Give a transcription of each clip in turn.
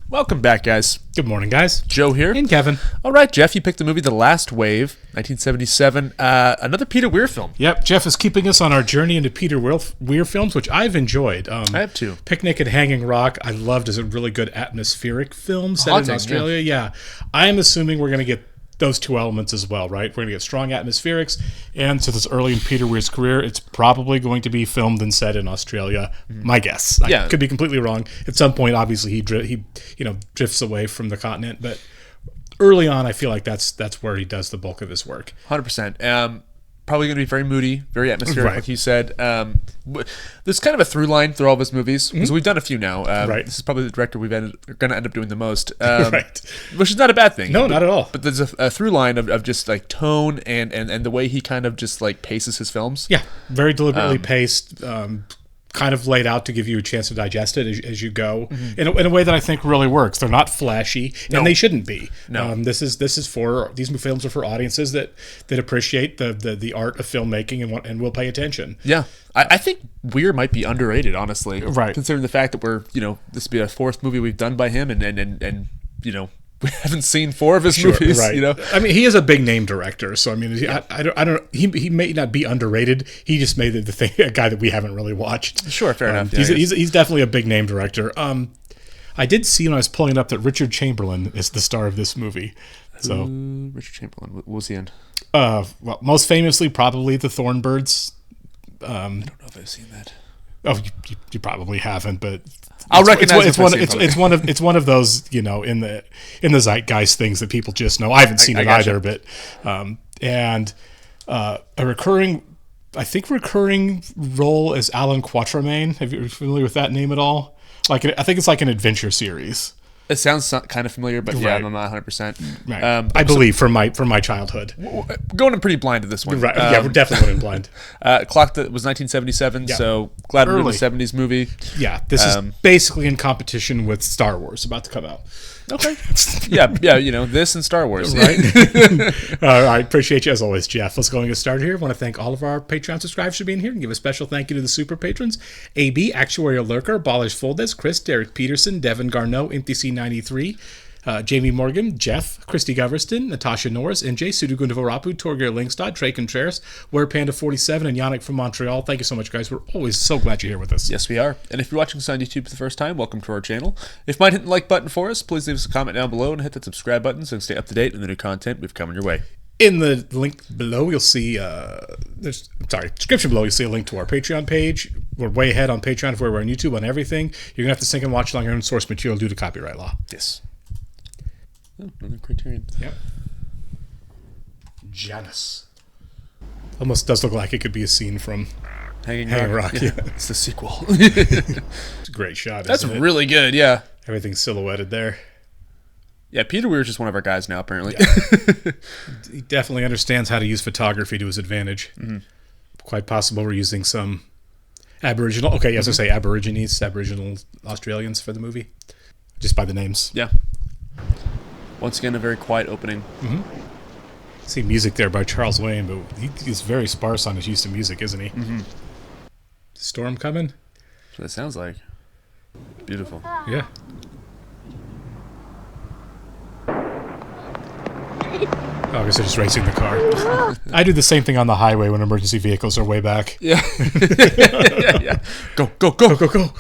Welcome back, guys. Good morning, guys. Joe here. And Kevin. All right, Jeff, you picked the movie The Last Wave, 1977. Another Peter Weir film. Yep, Jeff is keeping us on our journey into Peter Weir films, which I've enjoyed. I have too. Picnic at Hanging Rock, I loved as a really good atmospheric film set Haunting, in Australia. Yeah. I'm assuming we're going to get those two elements as well, right? We're going to get strong atmospherics, and since it's early in Peter Weir's career, it's probably going to be filmed and set in Australia. My guess. I could be completely wrong. At some point, obviously, he drifts away from the continent, but early on, I feel like that's where he does the bulk of his work. 100%. Probably going to be very moody, very atmospheric, like you said. There's kind of a through line through all of his movies, because we've done a few now. This is probably the director we're going to end up doing the most, which is not a bad thing. No, not at all. But there's a through line of just like tone and the way he kind of just like paces his films. Yeah, very deliberately paced. Kind of laid out to give you a chance to digest it as you go, in a way that I think really works. They're not flashy, and they shouldn't be. No, these films are for audiences that appreciate the art of filmmaking and will pay attention. Yeah, I think Weir might be underrated, honestly. Right, considering the fact that we're this will be a fourth movie we've done by him, and we haven't seen 4 of his movies. Right. I mean, he is a big name director, so I mean, I don't. He may not be underrated. He just made the thing a guy that we haven't really watched. Sure, fair enough. Yeah, he's definitely a big name director. I did see when I was pulling it up that Richard Chamberlain is the star of this movie. So Richard Chamberlain, what was he in? Well, most famously, probably The Thornbirds. I don't know if I've seen that. Oh, you probably haven't, but I'll recognize it's one of those in the zeitgeist things that people just know. I haven't seen it either, but and a recurring role as Alan Quatermain. Are you familiar with that name at all? I think it's like an adventure series. It sounds kind of familiar, but yeah, I'm not 100%. Right. I believe from my childhood. Going in pretty blind to this one. Right. Yeah, we're definitely going in blind. Clock that was 1977, so glad we're doing a 70s movie. Yeah, this is basically in competition with Star Wars about to come out. Okay. yeah, this and Star Wars. Right. All right, appreciate you as always, Jeff. Let's go and get started here. I want to thank all of our Patreon subscribers for being here and give a special thank you to the super patrons. AB, Actuarial Lurker, Ballers Foldes, Chris, Derek Peterson, Devin Garneau, MTC93, Jamie Morgan, Jeff, Christy Goverston, Natasha Norris, NJ, Sudugundavarapu, Torgeir Lingstad, Trey Contreras, WerePanda47, and Yannick from Montreal. Thank you so much, guys. We're always so glad you're here with us. Yes, we are. And if you're watching us on YouTube for the first time, welcome to our channel. If you might hit the like button for us, please leave us a comment down below and hit that subscribe button so you can stay up to date on the new content we've coming your way. In the link below, you'll see description below, you'll see a link to our Patreon page. We're way ahead on Patreon if we're on YouTube on everything. You're going to have to sync and watch along your own source material due to copyright law. Yes. Oh, another Criterion. Yep. Janus. Almost does look like it could be a scene from Hanging Rock. Yeah. It's the sequel. It's a great shot, That's isn't it? really good, yeah. Everything's silhouetted there. Yeah, Peter Weir's just one of our guys now, apparently. Yeah. He definitely understands how to use photography to his advantage. Mm-hmm. Quite possible we're using some Aboriginal... Okay, as I say, Aboriginal Australians for the movie. Just by the names. Yeah. Once again, a very quiet opening. Mm-hmm. See music there by Charles Wayne, but he's very sparse on his use of music, isn't he? Mm-hmm. Storm coming? That's what it sounds like. Beautiful. Yeah. Oh, I guess they're just racing the car. I do the same thing on the highway when emergency vehicles are way back. Yeah. yeah. Go, go, go. Go, go, go.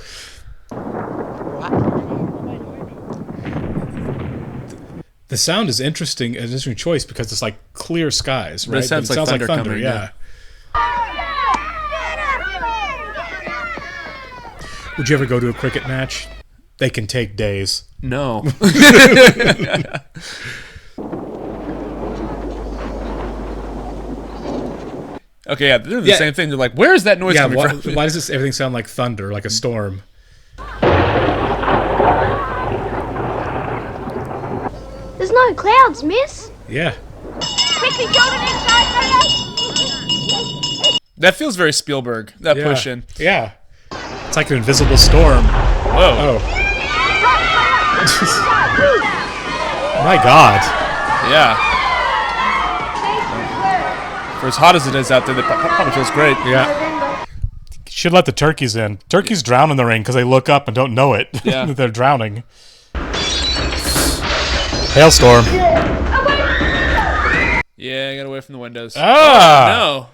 The sound is interesting, an interesting choice because it's like clear skies, right? But it sounds like thunder coming, yeah. Would you ever go to a cricket match? They can take days. No. Okay, yeah, they're doing the same thing. They're like, where is that noise coming from? Why does everything sound like thunder, like a storm? There's no clouds, miss. Yeah. Quickly, Jordan, inside, that feels very Spielberg, that push in. Yeah. It's like an invisible storm. Whoa. Oh. My God. Yeah. For as hot as it is out there, that probably feels great. Yeah. Should let the turkeys in. Turkeys drown in the rain because they look up and don't know it. Yeah. They're drowning. Hailstorm. Yeah, get away from the windows. Ah! No.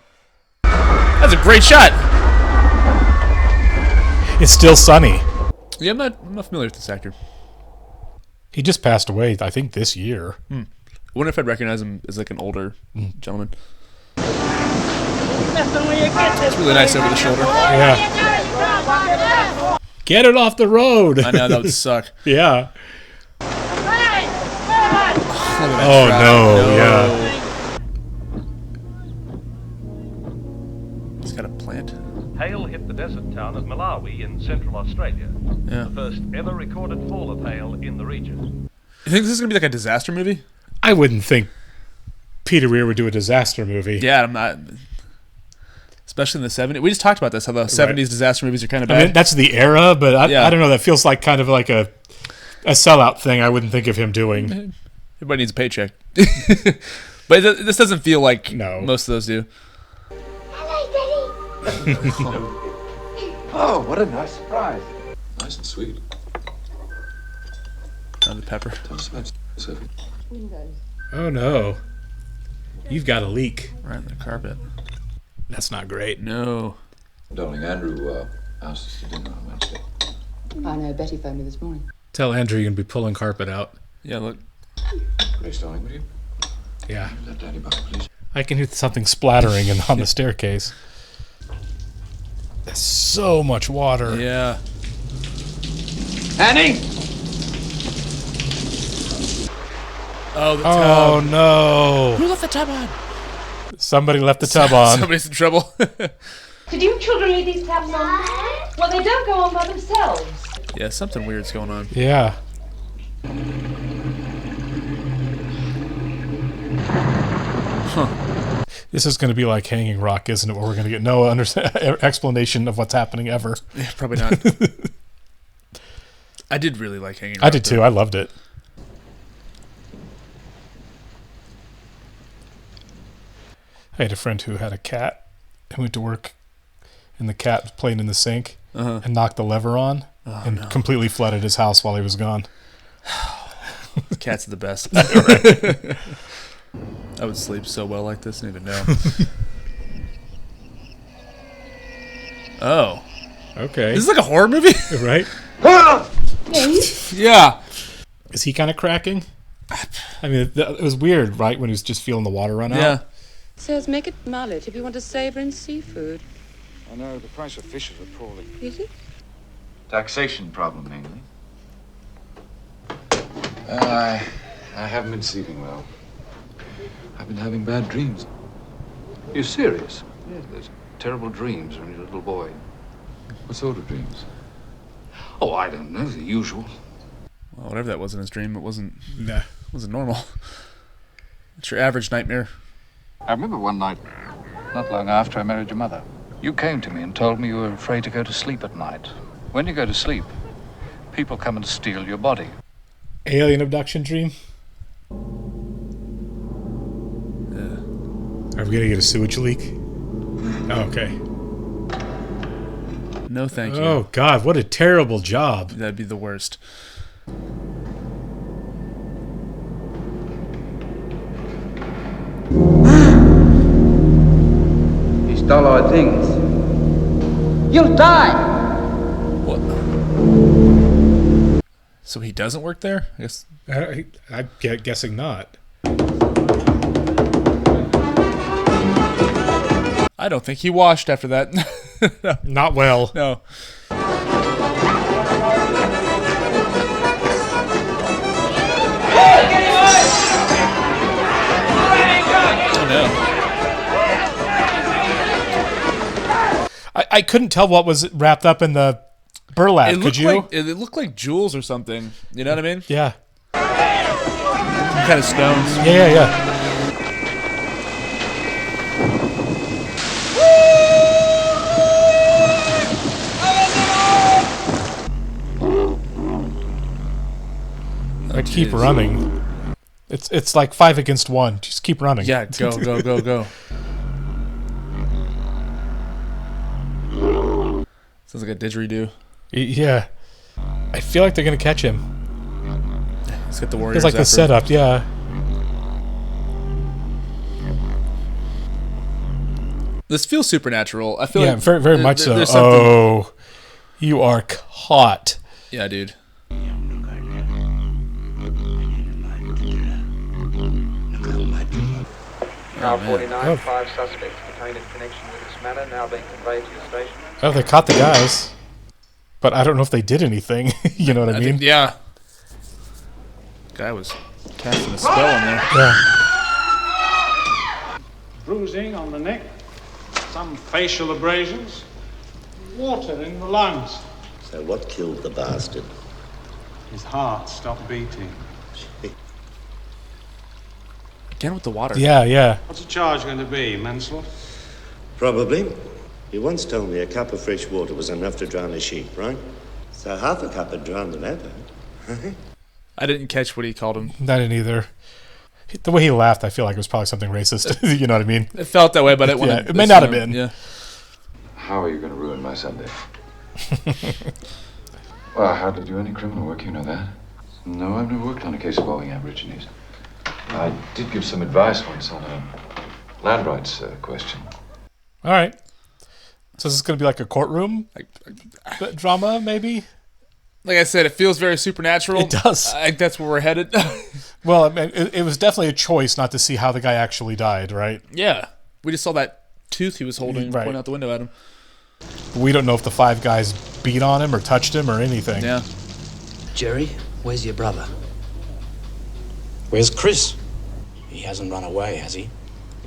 That's a great shot. It's still sunny. Yeah, I'm not familiar with this actor. He just passed away, I think, this year. I wonder if I'd recognize him as like an older gentleman. It's really nice over the shoulder. Yeah. Get it off the road. I know, that would suck. Yeah. Oh, no, yeah. He's got a plant. Hail hit the desert town of Malawi in central Australia. Yeah. The first ever recorded fall of hail in the region. You think this is going to be like a disaster movie? I wouldn't think Peter Weir would do a disaster movie. Yeah, I'm not. Especially in the 70s. We just talked about this, how the 70s disaster movies are kind of bad. I mean, that's the era, but I don't know. That feels like kind of like a sellout thing. I wouldn't think of him doing. Everybody needs a paycheck. But this doesn't feel like most of those do. Oh, what a nice surprise. Nice and sweet. On the pepper. Tell us about Sophie. Oh, no. You've got a leak. Right on the carpet. That's not great. No. Darling, Andrew asked us to dinner on Wednesday. I know, Betty phoned me this morning. Tell Andrew you're going to be pulling carpet out. Yeah, look. Grace, darling, would you? Yeah. Let Daddy back, please. I can hear something splattering on the staircase. There's so much water. Yeah. Annie! Oh, the tub. Oh, no. Who left the tub on? Somebody left the tub on. Somebody's in trouble. Did you children leave these taps on? Well, they don't go on by themselves. Yeah, something weird's going on. Yeah. Huh. This is going to be like Hanging Rock, isn't it? Where we're going to get no explanation of what's happening ever. Yeah, probably not. I did really like Hanging Rock. I did too. I loved it. I had a friend who had a cat and went to work, and the cat was playing in the sink and knocked the lever on and completely flooded his house while he was gone. Cats are the best. I would sleep so well like this, I didn't even know. Oh. Okay. This is like a horror movie? Right? Yeah. Is he kind of cracking? I mean, it was weird, right, when he was just feeling the water run out? Yeah. Says make it mullet if you want to savour in seafood. I know, the price of fish is appalling. Is it? Taxation problem, mainly. I haven't been sleeping well. I've been having bad dreams. You're serious? Yes, there's terrible dreams when you're a little boy. What sort of dreams? Oh, I don't know, the usual. Well, whatever that was in his dream, it wasn't normal. It's your average nightmare. I remember one night, not long after I married your mother, you came to me and told me you were afraid to go to sleep at night. When you go to sleep, people come and steal your body. Alien abduction dream? Are we going to get a sewage leak? Oh, okay. No, thank you. Oh, God, what a terrible job. That'd be the worst. He stole our things. You'll die! What? So he doesn't work there? I guess. I'm guessing not. I don't think he washed after that. No. Not well. No. Oh, no. I couldn't tell what was wrapped up in the burlap. Could you? It looked like jewels or something. You know what I mean? Yeah. Some kind of stones. Yeah. I'd keep running. It's like 5 against 1. Just keep running. Yeah, go. Sounds like a didgeridoo. Yeah. I feel like they're going to catch him. Let's get the Warriors. It's like the setup, yeah. This feels supernatural. I feel like very, very much so. Oh, you are caught. Yeah, dude. Car 49, 5 suspects detained in connection with this matter, now being conveyed to your station. Oh, they caught the guys. But I don't know if they did anything. You know what I mean? Yeah. Guy was casting a spell in there. Yeah. Bruising on the neck, some facial abrasions, water in the lungs. So what killed the bastard? His heart stopped beating. Again with the water. Yeah. What's the charge going to be, manslaughter? Probably. You once told me a cup of fresh water was enough to drown a sheep, right? So half a cup would drown the leopard. I didn't catch what he called him. I didn't either. The way he laughed, I feel like it was probably something racist. You know what I mean? It felt that way, but it it may not have been. Yeah. How are you going to ruin my Sunday? Well, I hardly do any criminal work, you know that. No, I've never worked on a case involving Aborigines. I did give some advice once on a land rights question. All right. So this is going to be like a courtroom drama, maybe? Like I said, it feels very supernatural. It does. I think that's where we're headed. Well, I mean, it was definitely a choice not to see how the guy actually died, right? Yeah. We just saw that tooth he was holding point out the window at him. We don't know if the 5 guys beat on him or touched him or anything. Yeah. Jerry, where's your brother? Where's Chris? He hasn't run away, has he?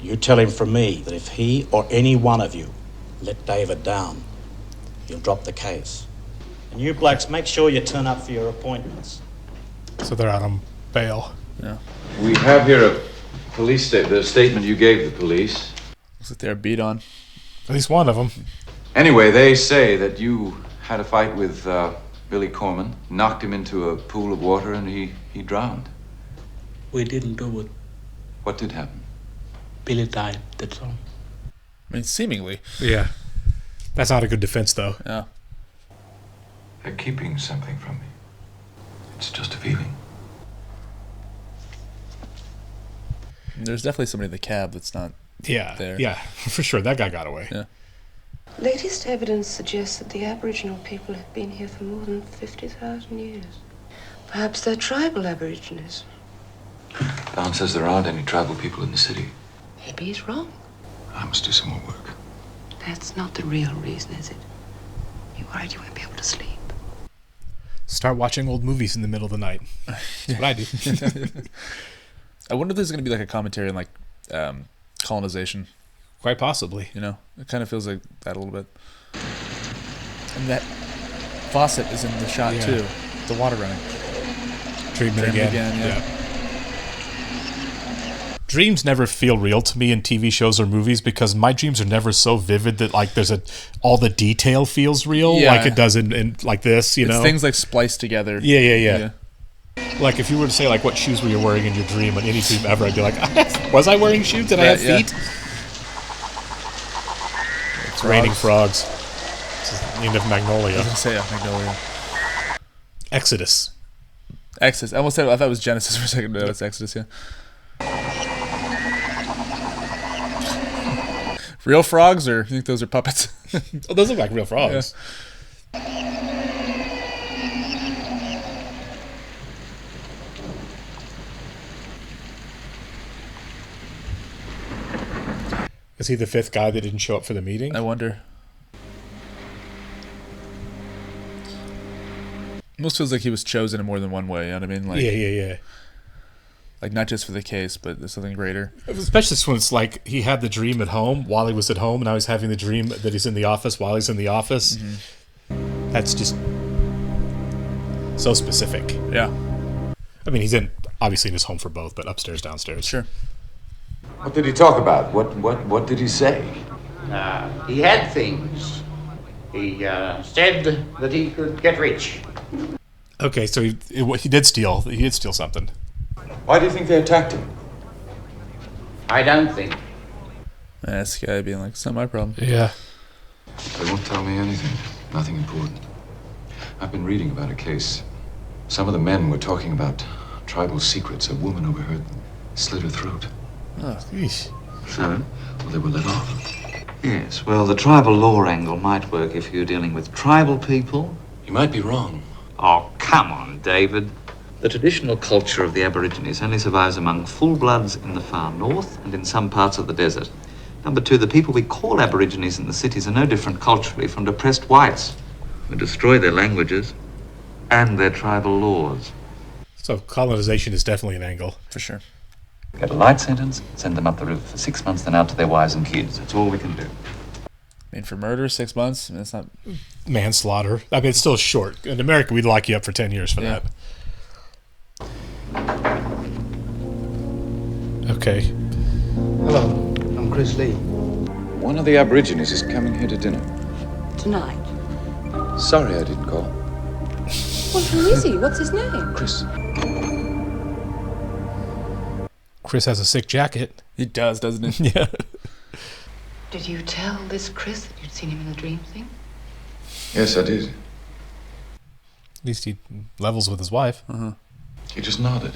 You tell him from me that if he or any one of you let David down, he'll drop the case. And you blokes, make sure you turn up for your appointments. So they're out on bail. Yeah. We have here a police the statement you gave the police. Looks like they're beat on. At least one of them. Anyway, they say that you had a fight with Billy Corman, knocked him into a pool of water, and he drowned. We didn't do it. What did happen? Billy died, that's all. I mean, seemingly. Yeah. That's not a good defense, though. Yeah. They're keeping something from me. It's just a feeling. There's definitely somebody in the cab that's not there. Yeah, for sure. That guy got away. Yeah. Latest evidence suggests that the Aboriginal people have been here for more than 50,000 years. Perhaps they're tribal Aborigines. Don says there aren't any tribal people in the city. Maybe he's wrong. I must do some more work. That's not the real reason, is it? You're worried you won't be able to sleep. Start watching old movies in the middle of the night. That's what I do. I wonder if there's going to be like a commentary on like colonization. Quite possibly. You know, it kind of feels like that a little bit. And that faucet is in the shot too. The water running. Dreaming again. Yeah. Dreams never feel real to me in TV shows or movies because my dreams are never so vivid that like all the detail feels real like it does in like this, you know? Things like spliced together. Yeah. Like if you were to say like what shoes were you wearing in your dream on any dream ever, I'd be like, was I wearing shoes? Did I have feet? It's raining frogs. It's the end of Magnolia. I was going to say Magnolia. Exodus. I almost said I thought it was Genesis for a second. No, it's Exodus, yeah. Real frogs, or you think those are puppets? Oh, those look like real frogs. Yeah. Is he the 5th guy that didn't show up for the meeting? I wonder. Almost feels like he was chosen in more than one way, you know what I mean? Like, yeah. Like, not just for the case, but there's something greater. Especially when it's like he had the dream at home while he was at home, and now he's having the dream that he's in the office while he's in the office. Mm-hmm. That's just so specific. Yeah. I mean, he's obviously in his home for both, but upstairs, downstairs. Sure. What did he talk about? What did he say? He had things. He said that he could get rich. Okay, so he did steal. He did steal something. Why do you think they attacked him? I don't think. This guy being like, it's not my problem. Yeah. They won't tell me anything. Nothing important. I've been reading about a case. Some of the men were talking about tribal secrets. A woman overheard them, slit her throat. Oh, yeesh. So? Well, they were let off. Yes, well, the tribal law angle might work if you're dealing with tribal people. You might be wrong. Oh, come on, David. The traditional culture of the Aborigines only survives among full-bloods in the far north and in some parts of the desert. Number two, the people we call Aborigines in the cities are no different culturally from depressed whites who destroy their languages and their tribal laws. So colonization is definitely an angle. For sure. Get a light sentence, send them up the river for 6 months, then out to their wives and kids. That's all we can do. I mean, for murder, 6 months, I mean, it's not... Manslaughter. I mean, it's still short. In America, we'd lock you up for 10 years for that. Okay. Hello, I'm Chris Lee. One of the Aborigines is coming here to dinner. Tonight? Sorry I didn't call. Well, who is he? What's his name? Chris. Chris has a sick jacket. He does, doesn't he? Yeah. Did you tell this Chris that you'd seen him in the dream thing? Yes, I did. At least he levels with his wife. Uh-huh. He just nodded.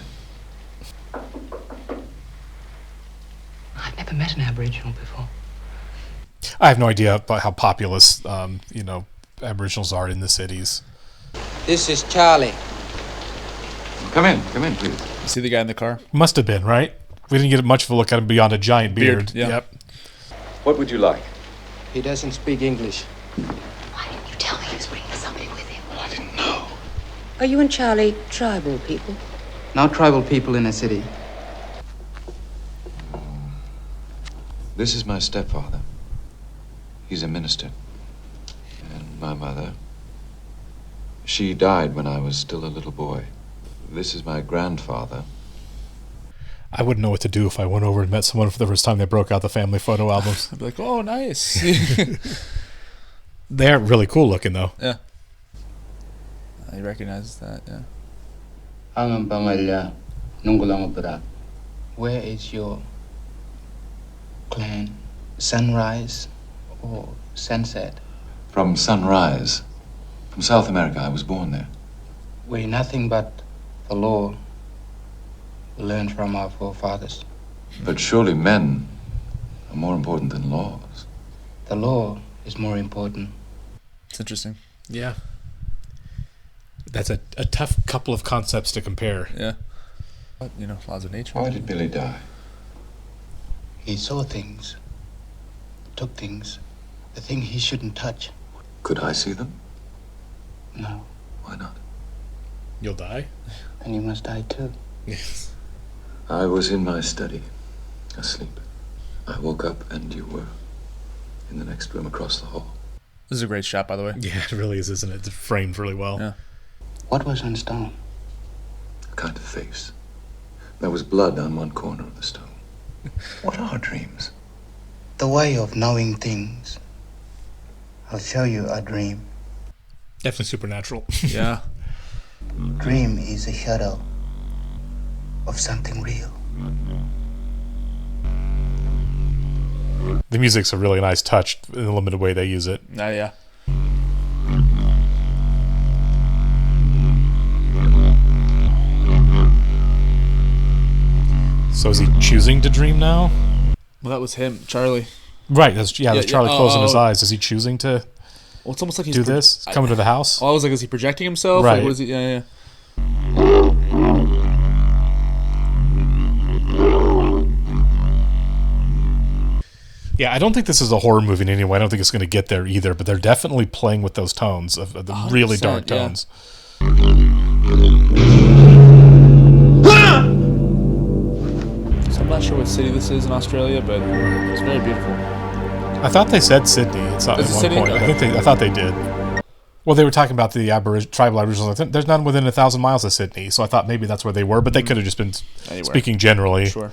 I've never met an Aboriginal before. I have no idea about how populous, Aboriginals are in the cities. This is Charlie. Come in, please. You see the guy in the car? Must have been, right? We didn't get much of a look at him beyond a giant beard. Yeah. Yep. What would you like? He doesn't speak English. Why didn't you tell me he was bringing somebody with him? Well, I didn't know. Are you and Charlie tribal people? No tribal people in the city. This is my stepfather. He's a minister. And my mother. She died when I was still a little boy. This is my grandfather. I wouldn't know what to do if I went over and met someone for the first time. They broke out the family photo albums. I'd be like, oh, nice. They are really cool looking, though. Yeah. He recognizes that, yeah. Where is your clan? Sunrise or sunset? From Sunrise. From South America. I was born there. We're nothing but the law we learned from our forefathers. But surely men are more important than laws. The law is more important. It's interesting. Yeah. That's a tough couple of concepts to compare. Yeah. But, laws of nature. Why did Billy die? He saw things, took things, the thing he shouldn't touch. Could I see them? No. Why not? You'll die? And you must die too. Yes. I was in my study, asleep. I woke up and you were in the next room across the hall. This is a great shot, by the way. Yeah, it really is, isn't it? It's framed really well. Yeah. What was on stone? A kind of face. There was blood on one corner of the stone. What are dreams? The way of knowing things. I'll show you a dream. Definitely supernatural. Yeah. Dream is a shadow of something real. The music's a really nice touch in the limited way they use it. Yeah. So is he choosing to dream now? Well, that was him, Charlie. Right. That's Charlie closing his eyes. Is he choosing to Well, it's almost like he's do this? Coming to the house? Oh, I was like, is he projecting himself? Right. Or was he? Yeah. Yeah, I don't think this is a horror movie in any way. I don't think it's going to get there either, but they're definitely playing with those tones, of the really dark tones. So I'm not sure what city this is in Australia, but it's very beautiful. I thought they said Sydney at one point. Okay. I thought they did. Well, they were talking about the tribal Aboriginals. I think there's none within 1,000 miles of Sydney, so I thought maybe that's where they were, but they could have just been speaking generally. Sure.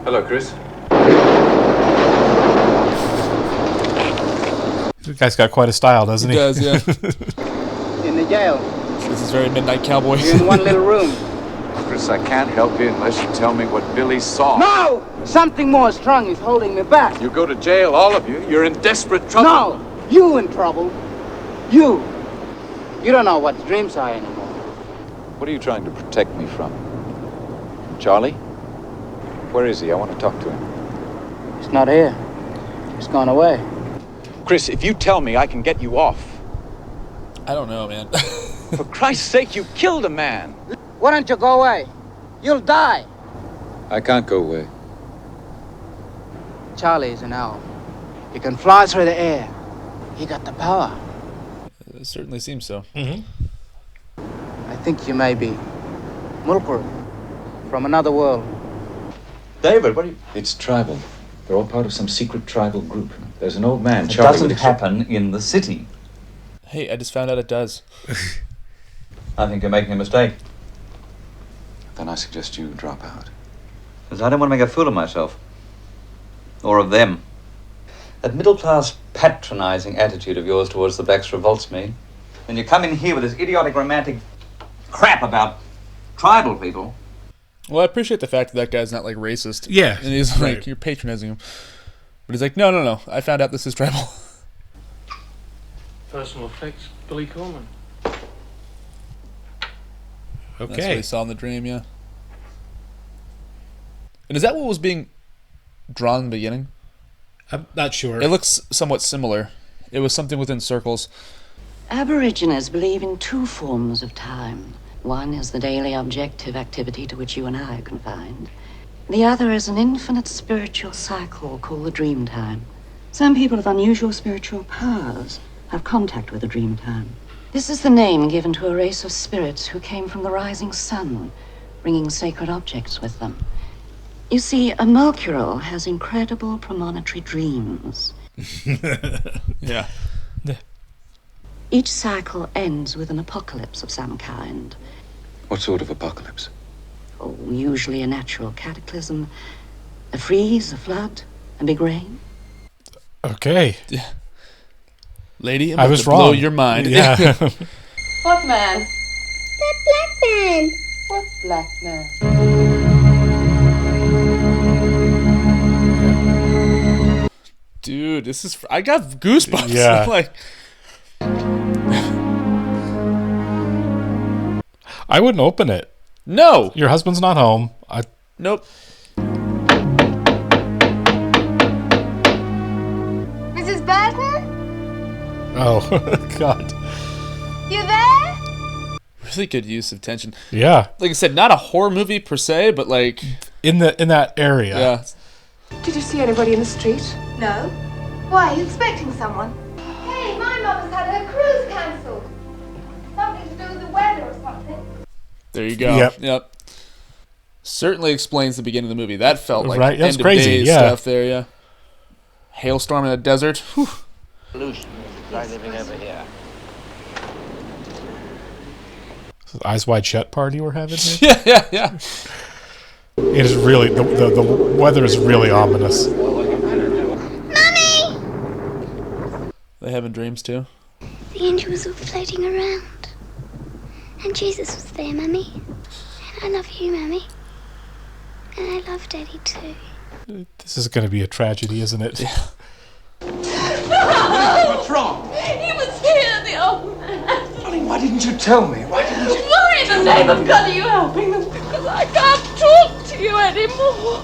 Hello, Chris. The guy's got quite a style, doesn't he? He does, yeah. In the jail. This is very Midnight Cowboy. You're in one little room. Chris, I can't help you unless you tell me what Billy saw. No! Something more strong is holding me back. You go to jail, all of you. You're in desperate trouble. No! You in trouble. You don't know what dreams are anymore. What are you trying to protect me from? Charlie? Where is he? I want to talk to him. He's not here. He's gone away. Chris, if you tell me, I can get you off. I don't know, man. For Christ's sake, you killed a man. Why don't you go away? You'll die. I can't go away. Charlie's an owl. He can fly through the air. He got the power. It certainly seems so. Mm-hmm. I think you may be Mulkur from another world. David, what are you... It's tribal. They're all part of some secret tribal group. There's an old man, It Charlie... doesn't happen in the city. Hey, I just found out it does. I think you're making a mistake. Then I suggest you drop out. Because I don't want to make a fool of myself. Or of them. That middle-class patronizing attitude of yours towards the blacks revolts me. When you come in here with this idiotic romantic crap about tribal people. Well, I appreciate the fact that that guy's not, like, racist. Yeah. And he's like, right. you're patronizing him. But he's like, no. I found out this is tribal. Personal effects, Billy Coleman. That's what Okay. he saw in the dream, yeah. And is that what was being drawn in the beginning? I'm not sure. It looks somewhat similar. It was something within circles. Aborigines believe in two forms of time. One is the daily objective activity to which you and I are confined. The other is an infinite spiritual cycle called the dream time. Some people of unusual spiritual powers have contact with the dream time. This is the name given to a race of spirits who came from the rising sun, bringing sacred objects with them. You see, a Mercurial has incredible premonitory dreams. Yeah. Each cycle ends with an apocalypse of some kind. What sort of apocalypse? Oh, usually a natural cataclysm, a freeze, a flood, a big rain. Okay. Yeah. Lady, I'm I about was to wrong. blow your mind. Yeah. What man? That black man. What black man? Dude, this is... I got goosebumps. Yeah. Like, I wouldn't open it. no. Your husband's not home. Nope. Mrs. Burton? Oh, God. You there? Really good use of tension. Yeah. Like I said, not a horror movie per se, but like... In that area. Yeah. Did you see anybody in the street? No. Why, are you expecting someone? Hey, my mother's had her cruise cancelled. Something to do with the weather or something. There you go. Yep. Certainly explains the beginning of the movie. That felt like Right, that's end of crazy, days yeah. stuff there, yeah. Hailstorm in a desert. Whew. Lucy, try living over here. This is Eyes Wide Shut party we're having here. Yeah. It is really the weather is really ominous. Mummy! They having dreams too? The angels were floating around. And Jesus was there, Mummy. And I love you, Mummy. And I love Daddy too. This is going to be a tragedy, isn't it? Yeah. What's wrong? He was here, the old man. Darling, why didn't you tell me? Why didn't you... Why in the name of God are you helping them? Because I can't talk to you anymore.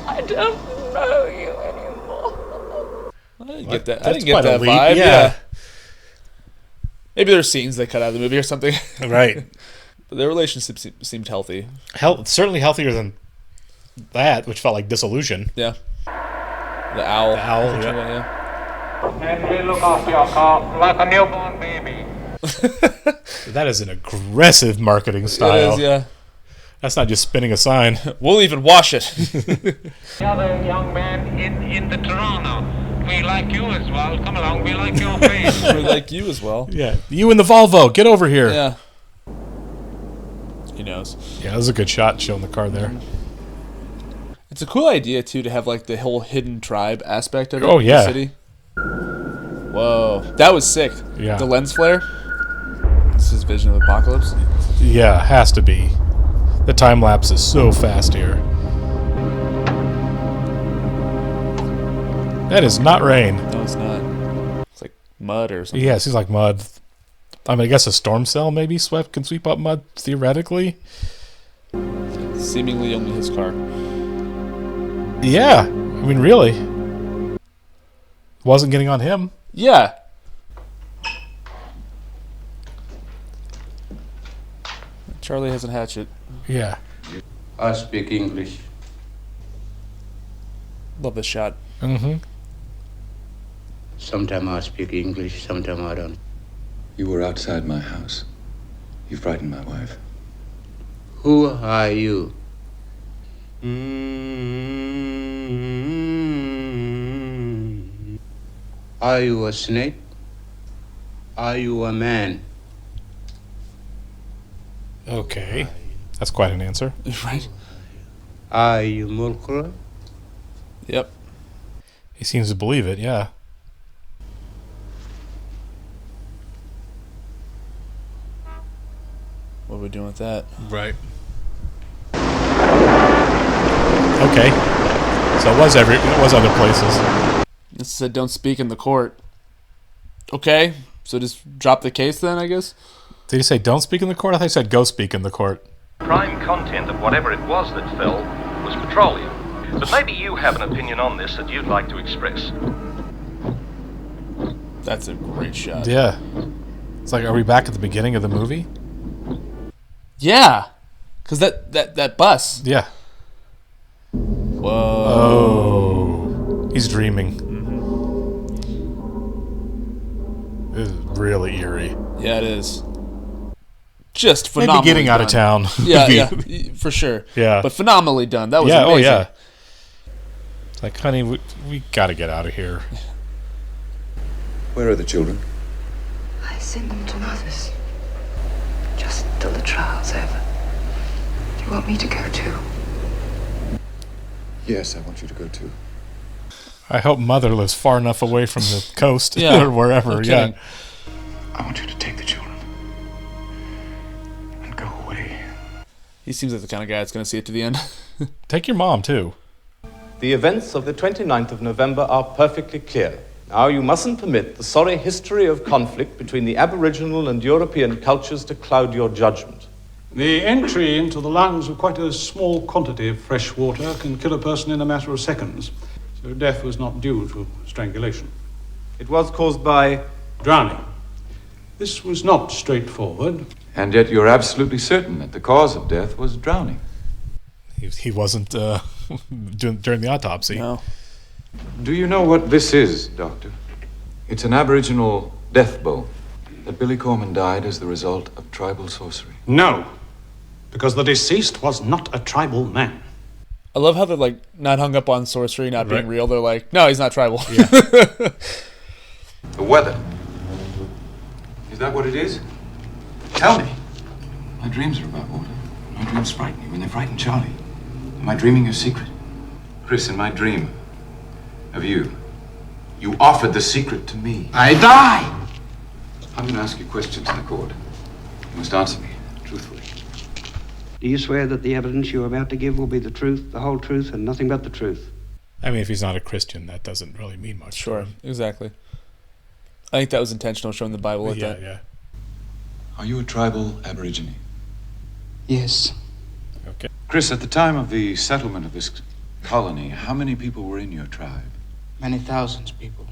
I don't know you anymore. I didn't get that. I That's didn't get quite a that leap, vibe. yeah. Maybe there's scenes they cut out of the movie or something. Right. But their relationship seemed healthy. Certainly healthier than that, which felt like disillusion. Yeah. The owl. Yeah. And we look after your car like a newborn baby. That is an aggressive marketing style. It is, yeah. That's not just spinning a sign. We'll even wash it. The other young man in the Toronto. We like you as well. Come along, we like your face. We like you as well. Yeah. You and the Volvo, get over here. Yeah. He knows. Yeah, that was a good shot showing the car there. It's a cool idea too to have like the whole hidden tribe aspect of it. Oh, in yeah. the city. Whoa, that was sick. Yeah. The lens flare. This is his vision of apocalypse. Yeah, has to be. The time lapse is so fast here. That is not rain. No, it's not. It's like mud or something. Yeah, it seems like mud. I mean, I guess a storm cell maybe can sweep up mud, theoretically. Seemingly only his car. Yeah. I mean, really. Wasn't getting on him. Yeah. Charlie has a hatchet. Yeah. I speak English. Love this shot. Mm-hmm. Sometimes I speak English, sometimes I don't. You were outside my house. You frightened my wife. Who are you? Are you a snake? Are you a man? Okay. That's quite an answer. Right. Are you Mulcra? Yep. He seems to believe it, yeah. What are we doing with that? Right. Okay. So it was other places. It said don't speak in the court. Okay. So just drop the case then, I guess? Did he say don't speak in the court? I thought he said go speak in the court. Prime content of whatever it was that fell was petroleum. But maybe you have an opinion on this that you'd like to express. That's a great shot. Yeah. It's like, are we back at the beginning of the movie? Yeah. Because that bus. Yeah. Whoa. Oh. He's dreaming. This is really eerie. Yeah, it is. Just phenomenal. Maybe getting out of town. Yeah, for sure. Yeah. But phenomenally done. That was amazing. Oh, yeah. It's like, honey, we got to get out of here. Where are the children? I send them to mothers. Just till the trial's over. Do you want me to go too? Yes, I want you to go too. I hope mother lives far enough away from the coast or wherever. No yeah. kidding. I want you to take the children and go away. He seems like the kind of guy that's going to see it to the end. Take your mom, too. The events of the 29th of November are perfectly clear. Now, you mustn't permit the sorry history of conflict between the Aboriginal and European cultures to cloud your judgment. The entry into the lungs of quite a small quantity of fresh water can kill a person in a matter of seconds, so death was not due to strangulation. It was caused by drowning. This was not straightforward. And yet you're absolutely certain that the cause of death was drowning. He wasn't during the autopsy. No. Do you know what this is, Doctor? It's an Aboriginal death bowl. That Billy Corman died as the result of tribal sorcery. No, because the deceased was not a tribal man. I love how they're like not hung up on sorcery not being real. They're like, no, he's not tribal. Yeah. The weather. Is that what it is? Tell me. My dreams are about water. My dreams frighten you when they frighten Charlie. Am I dreaming your secret? Chris, in my dream of you, you offered the secret to me. I die! I'm going to ask you questions in the court. You must answer me truthfully. Do you swear that the evidence you're about to give will be the truth, the whole truth, and nothing but the truth? I mean, if he's not a Christian, that doesn't really mean much. Sure, exactly. I think that was intentional, showing the Bible like that. Yeah. Are you a tribal Aborigine? Yes. Okay. Chris, at the time of the settlement of this colony, how many people were in your tribe? Many thousands of people.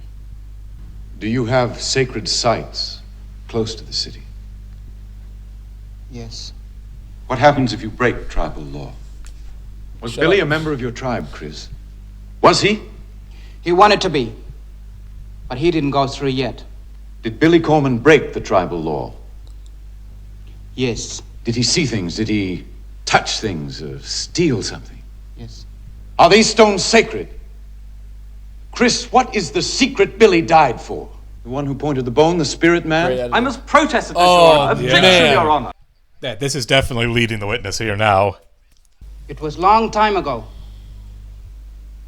Do you have sacred sites close to the city? Yes. What happens if you break tribal law? Was Billy a member of your tribe, Chris? Was he? He wanted to be, but he didn't go through yet. Did Billy Corman break the tribal law? Yes. Did he see things? Did he touch things or steal something? Yes. Are these stones sacred? Chris, what is the secret Billy died for? The one who pointed the bone, the spirit man? I must protest at this, Your Honor. Objection, Your Honor. Yeah, this is definitely leading the witness here now. It was long time ago.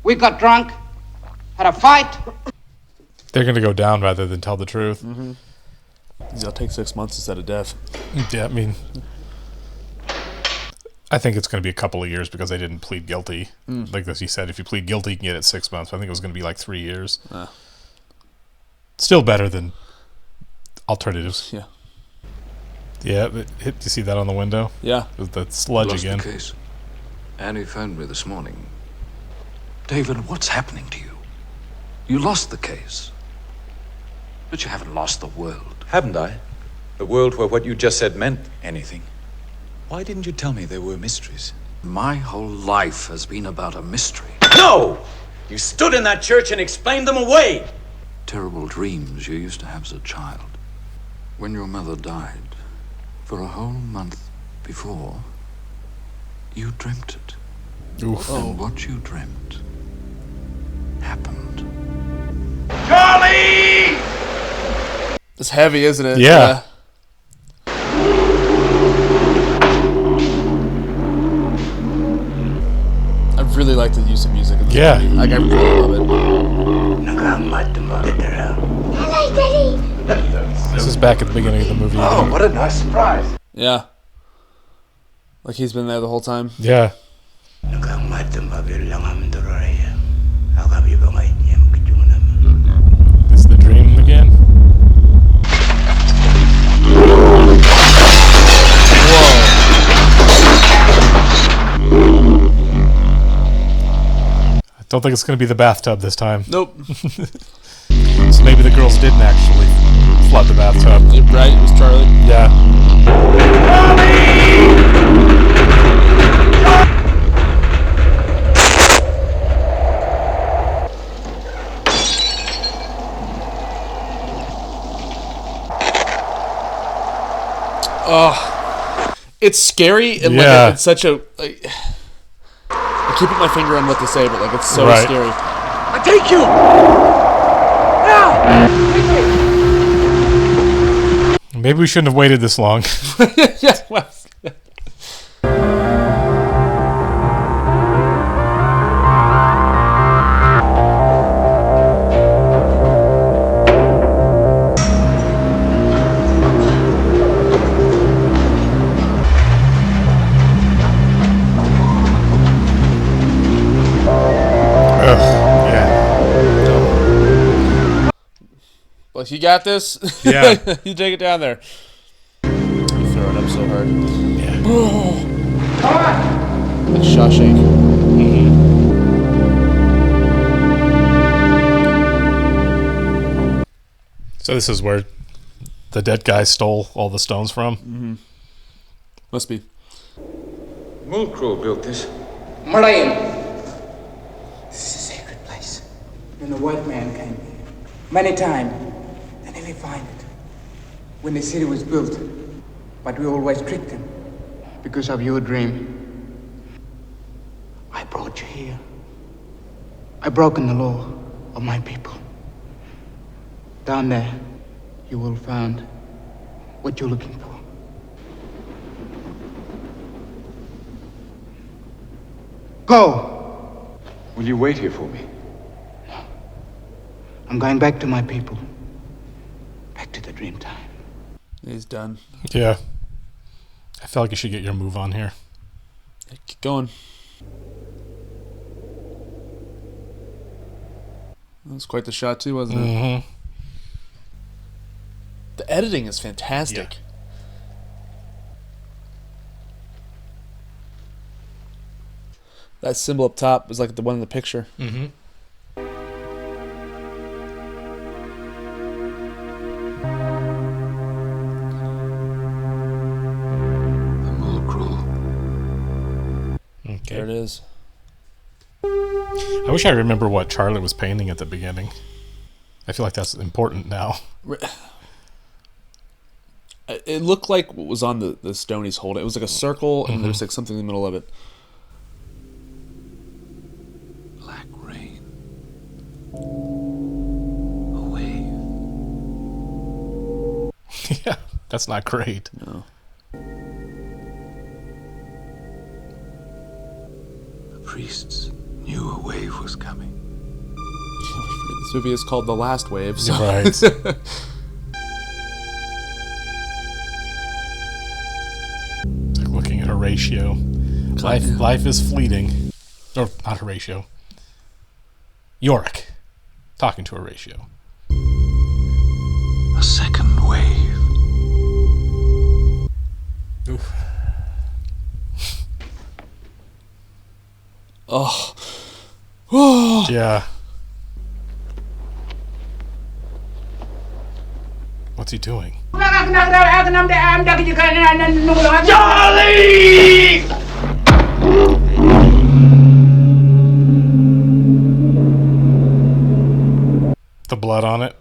We got drunk, had a fight. They're going to go down rather than tell the truth. Mm-hmm. They'll take 6 months instead of death. Yeah, I mean, I think it's going to be a couple of years because they didn't plead guilty. Like as he said, if you plead guilty, you can get it 6 months. I think it was going to be like 3 years. Still better than alternatives. Yeah. Yeah, you see that on the window? Yeah. With the sludge Lost again. The case. Annie phoned me this morning. David, what's happening to you? You lost the case. But you haven't lost the world. Haven't I? The world where what you just said meant anything. Why didn't you tell me there were mysteries? My whole life has been about a mystery. No! You stood in that church and explained them away! Terrible dreams you used to have as a child. When your mother died, for a whole month before, you dreamt it. Oof. And what you dreamt happened. Charlie! It's heavy, isn't it? Yeah. I really like the use of music in this Yeah. movie. Like, I really love it. Hello, Daddy. This is back at the beginning of the movie. Oh, what a nice surprise. Yeah. Like he's been there the whole time. Yeah. It's the dream again. I don't think it's going to be the bathtub this time. Nope. So maybe the girls didn't actually flood the bathtub. Right, it was Charlie. Yeah. Oh, it's scary and like it's such a. Like, I keep my finger on what to say, but like it's so scary. I take you! Now! Maybe we shouldn't have waited this long. Yeah, well. Like, you got this? Yeah. You take it down there. You throw it up so hard. Yeah. Like Shawshank. So this is where the dead guy stole all the stones from? Mm-hmm. Must be. Mulcrow built this. Marion. This is a sacred place. When the white man came here, many times, they nearly find it. When the city was built, but we always tricked them. Because of your dream, I brought you here. I broken the law of my people. Down there, you will find what you're looking for. Go! Will you wait here for me? No. I'm going back to my people. Back to the dream time. He's done. Yeah. I feel like you should get your move on here. Keep going. That was quite the shot too, wasn't it? The editing is fantastic. Yeah. That symbol up top is like the one in the picture. Mm-hmm. Okay. There it is. I wish I remember what Charlie was painting at the beginning. I feel like that's important now. It looked like what was on the stone he's holding. It was like a circle, and there's like something in the middle of it. Black rain. A wave. Yeah, that's not great. No. The priests knew a wave was coming. This movie is called The Last Wave. So. Right. It's like looking at Horatio. Life is fleeting. Or not Horatio. Yorick. Talking to Horatio. A second wave. Oof. Oh. Yeah. What's he doing? Charlie! The blood on it.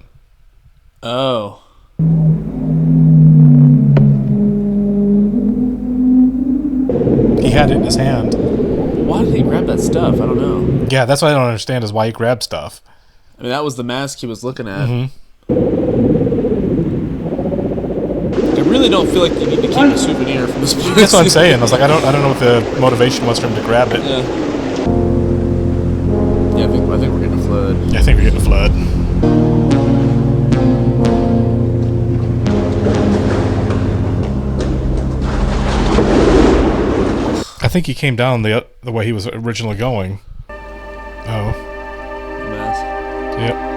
Oh. He had it in his hand. Why did he grab that stuff? I don't know. Yeah, that's what I don't understand is why he grabbed stuff. I mean, that was the mask he was looking at. Mm-hmm. I really don't feel like you need to keep a souvenir from this place. That's what I'm saying. I was like, I don't know what the motivation was for him to grab it. Yeah. Yeah, I think we're getting a flood. Yeah, I think we're getting a flood. I think he came down the way he was originally going. Oh. Mask. Yep.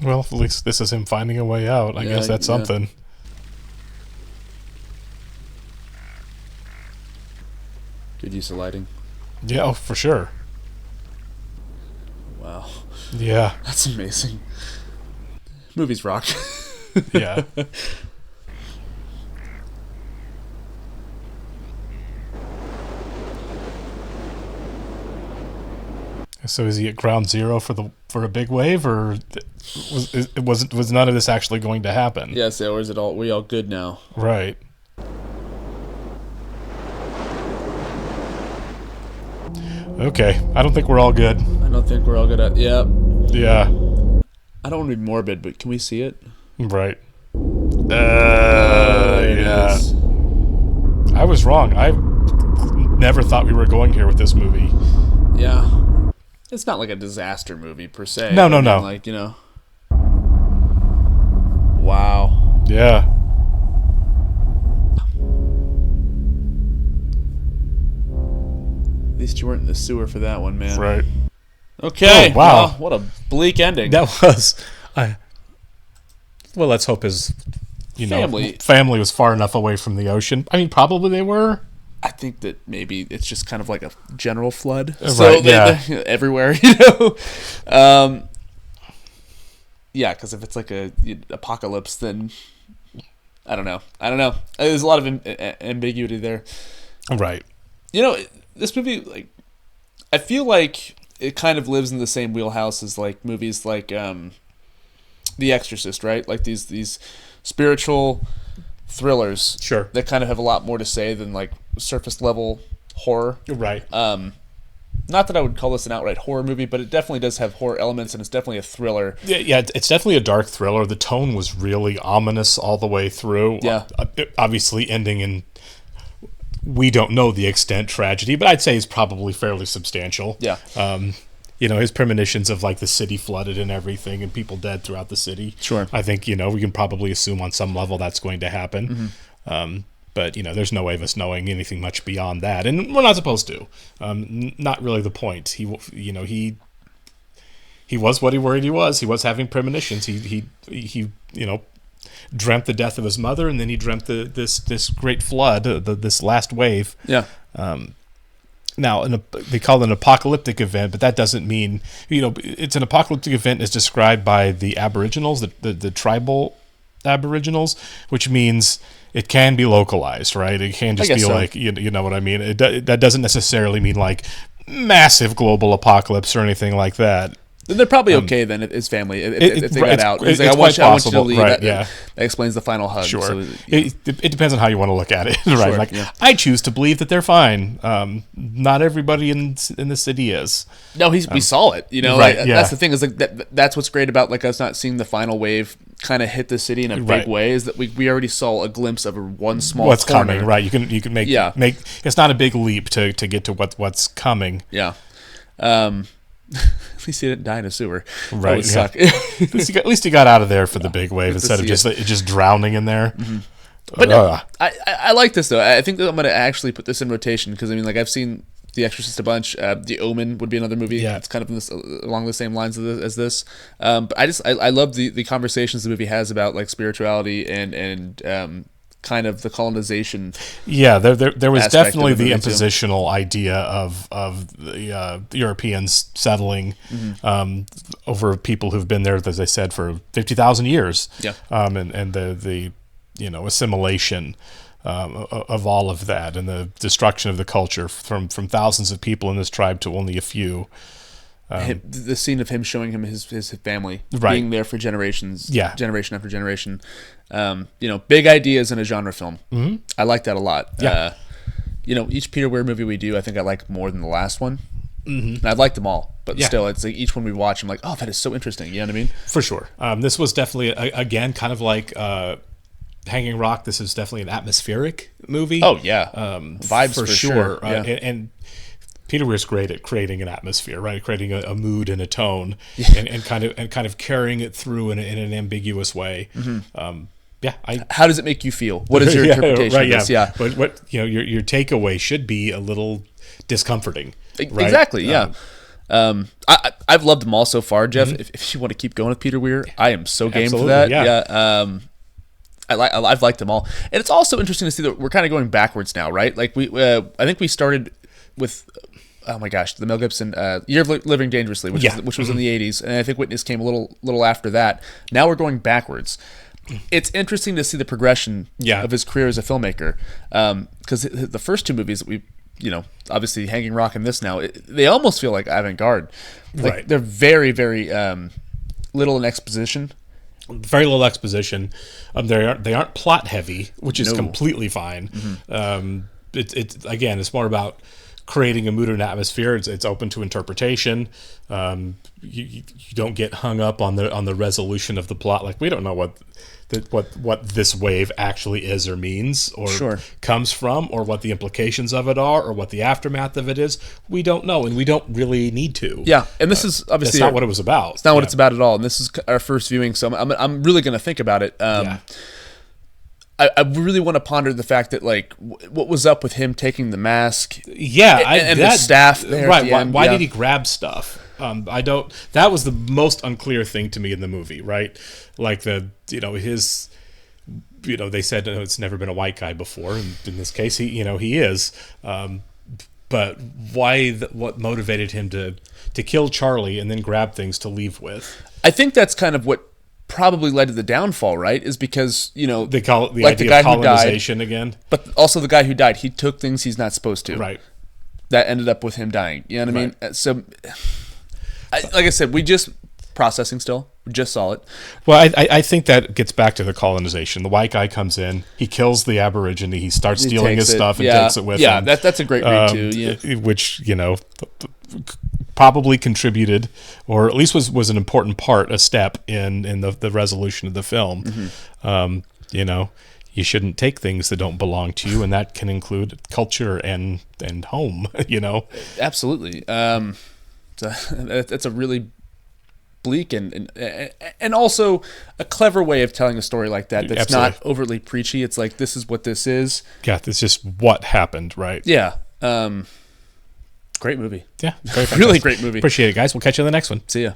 Well, at least this is him finding a way out. I guess that's something. Good use of lighting. Yeah, oh, for sure. Wow. Yeah. That's amazing. Movies rock. Yeah. So is he at ground zero for a big wave, or was none of this actually going to happen? Yes, or is it all we all good now? Right. Okay, I don't think we're all good. I don't think we're all good at. Yep. Yeah. I don't want to be morbid, but can we see it? Right. Yeah. I was wrong. I never thought we were going here with this movie. Yeah. It's not like a disaster movie per se. No. Like, you know. Wow. Yeah. At least you weren't in the sewer for that one, man. Right. Okay. Oh, wow. Well, what a bleak ending. That was. Well, let's hope his, family was far enough away from the ocean. I mean, probably they were. I think that maybe it's just kind of like a general flood. Right, so they're everywhere, Yeah, because if it's like a apocalypse, then I don't know. There's a lot of ambiguity there. Right. This movie, like, I feel like it kind of lives in the same wheelhouse as like movies like The Exorcist, right? Like these spiritual thrillers, sure, that kind of have a lot more to say than like surface level horror. Right. Not that I would call this an outright horror movie, but it definitely does have horror elements, and it's definitely a thriller. Yeah, it's definitely a dark thriller. The tone was really ominous all the way through. Yeah. Obviously ending in, we don't know the extent tragedy, but I'd say it's probably fairly substantial. Yeah. His premonitions of like the city flooded and everything and people dead throughout the city. Sure. I think, we can probably assume on some level that's going to happen. Mm-hmm. But, there's no way of us knowing anything much beyond that. And we're not supposed to. Not really the point. He was what he was. He was having premonitions. He dreamt the death of his mother, and then he dreamt this great flood, this last wave. Yeah. Now, they call it an apocalyptic event, but that doesn't mean, it's an apocalyptic event as described by the Aboriginals, the tribal Aboriginals, which means it can be localized, right? It can just be so. Like, you know what I mean? That doesn't necessarily mean like massive global apocalypse or anything like that. They're probably okay then, his family, if they got out. It's like, quite possible. I want you to leave. Right, that explains the final hug. Sure. So, it depends on how you want to look at it. Right. Sure, like, yeah. I choose to believe that they're fine. Not everybody in the city is. No, we saw it. Right, like, yeah. That's the thing, is like that's what's great about like us not seeing the final wave kind of hit the city in a big way, is that we already saw a glimpse of one small what's corner. Coming, right? You can make it's not a big leap to get to what's coming. Yeah. At least he didn't die in a sewer. Right. That would suck. At least he got out of there for the big wave instead of just drowning in there. Mm-hmm. But no, I like this though. I think that I'm going to actually put this in rotation because I mean, like I've seen The Exorcist a bunch. The Omen would be another movie. Yeah, it's kind of along the same lines as this. But I love the conversations the movie has about like spirituality and kind of the colonization. Yeah, there was definitely the impositional idea of the Europeans settling over people who've been there, as I said, for 50,000 years. Yeah, and the assimilation of all of that and the destruction of the culture from thousands of people in this tribe to only a few. The scene of him showing him his family being there for generations, generation after generation. Big ideas in a genre film. Mm-hmm. I like that a lot. Yeah. Each Peter Weir movie we do, I think I like more than the last one. Mm-hmm. And I like them all, but still, it's like each one we watch, I'm like, oh, that is so interesting. You know what I mean? For sure. This was definitely again kind of like Hanging Rock. This is definitely an atmospheric movie. Oh yeah, vibes for sure. Yeah. And Peter Weir's great at creating an atmosphere, right? Creating a mood and a tone, and kind of carrying it through in an ambiguous way. Mm-hmm. How does it make you feel? What is your interpretation of this? Yeah, but what your takeaway should be a little discomforting. Right? Exactly. Yeah. I've loved them all so far, Jeff. Mm-hmm. If you want to keep going with Peter Weir, I am so game for that. Yeah. I've liked them all, and it's also interesting to see that we're kind of going backwards now, right? Like I think we started with, oh my gosh, the Mel Gibson Year of Living Dangerously, which was in the 80s, and I think Witness came a little after that. Now we're going backwards. It's interesting to see the progression of his career as a filmmaker, because the first two movies that we, obviously Hanging Rock and this now, they almost feel like avant-garde. Like, right. They're very, very little in exposition. Very little exposition. They aren't plot heavy, which is completely fine. Mm-hmm. It's more about creating a mood and atmosphere. It's open to interpretation. You don't get hung up on the resolution of the plot. Like, we don't know what this wave actually is or means or comes from, or what the implications of it are, or what the aftermath of it is. We don't know, and we don't really need to. Yeah, and this is obviously that's not what it was about. It's not what it's about at all. And this is our first viewing, so I'm really going to think about it. I really want to ponder the fact that, like, what was up with him taking the mask? Yeah, and the staff there. Right? Why did he grab stuff? That was the most unclear thing to me in the movie. Right? Like his. They said it's never been a white guy before, and in this case, he is. But why? What motivated him to kill Charlie and then grab things to leave with? I think that's kind of what probably led to the downfall, right? Is because they call it the idea of colonization again, but also the guy who died, he took things he's not supposed to. Right. That ended up with him dying. You know what I mean? So, like I said, we just processing still. We just saw it. Well, I think that gets back to the colonization. The white guy comes in, he kills the Aborigine, he starts stealing his stuff and takes it with him. Yeah, that's a great read too. Yeah. Which probably contributed, or at least was an important part, a step in the resolution of the film. Mm-hmm. You shouldn't take things that don't belong to you, and that can include culture and home. Absolutely. That's a really bleak and also a clever way of telling a story like that. That's not overly preachy. It's like, this is what this is. Yeah, it's just what happened, right? Yeah. Great movie. Yeah, really great movie. Appreciate it, guys. We'll catch you on the next one. See ya.